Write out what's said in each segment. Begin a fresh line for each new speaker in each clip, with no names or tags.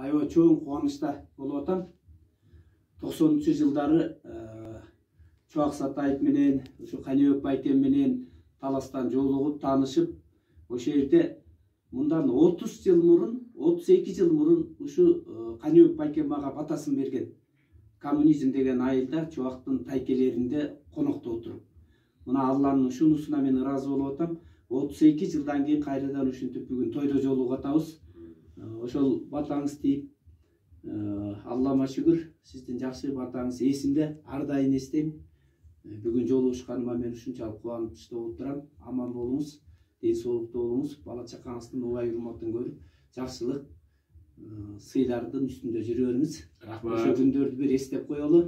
аябай чоң кубанычта болуп атам. 90-жылдары Чубак Сатаев менен, ушу Каныбек байкем менен таластан жолугуп, таанышып, ошол жерде мындан 30 жыл мурун, 32 жыл мурун ушу Каныбек байкем мага батасын берген. Коммунизм деген айылда Чубактын тайкелеринде конокто отуруп. Мына Алланын ушунусуна мен ыраазы болуп атам. 32 жылдан кийин кайрадан ушинтип бүгүн тойдо жолугуп атабыз. Ошол батаңыз тийип, Аллама шүгүр, сиздин жакшы батаңыз эсимде, ар дайым эстейм. Бүгүн жолугушканыма мен ушунчалык кубанычта болуп турам. Аман болуңуз, ден соолукта болуңуз, бала чакаңыздын убай урматын көрүп, жакшылык сыйлардын үстүндө жүрө бериңиз.
Рахмат.
Ошо күндөрдү бир эстеп коелу.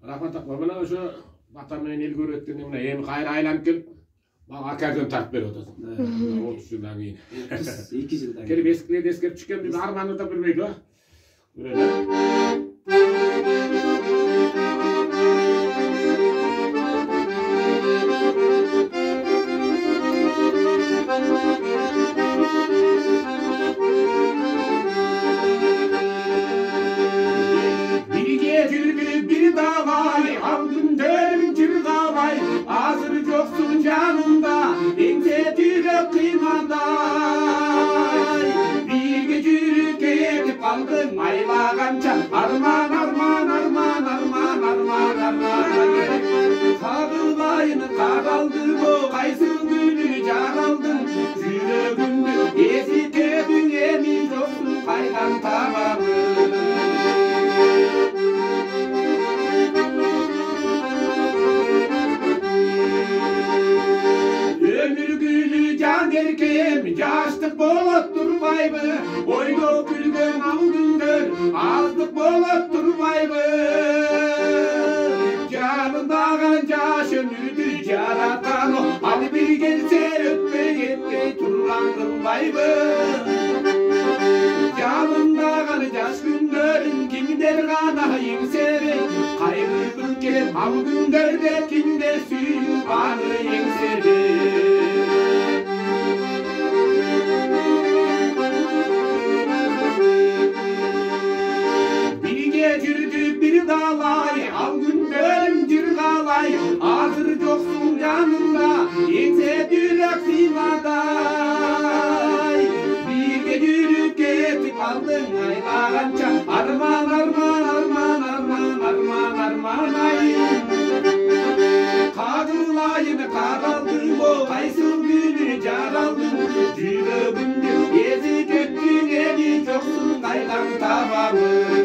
Рахмат акба. Мына ошо бата менен эл көрөттүн мына эми кайра айланып келип, мага акарден тартып берип атасың. 30 жылдан кийин.
32 жылдан.
Келип эскилерди эскерип түшкөн бир арманды да билбейди го. Aylaganca arman arman arman arman arman arman Kağılayını karaldı bu kaysın gülü caraldın Yüreğimde esitedin emin yoksun kaygan tamamı Ömür gülü can derken yaşlık bolup durmaydı Oynup gülgün aldındır azlık bolup durmaydı Canındagan yaşın üdür jaratan o Al bir gelse öpme etmey turlan kılmaydı Canındagan yaş günlerin kimler gana yengseri Kaygı gelen av günlerde kimler suyun bana yengseri Bir dalay, al günlerim cırgalay Hazır yoksun yanımda, yense dürek simaday Birge yürüp getip aldın aylaganca Arman arman arman arman arman arman ay Kağılayını karaldın o kaysın gülü caraldın Yüreğimde ezi köktün evi yoksun kaygan tamamı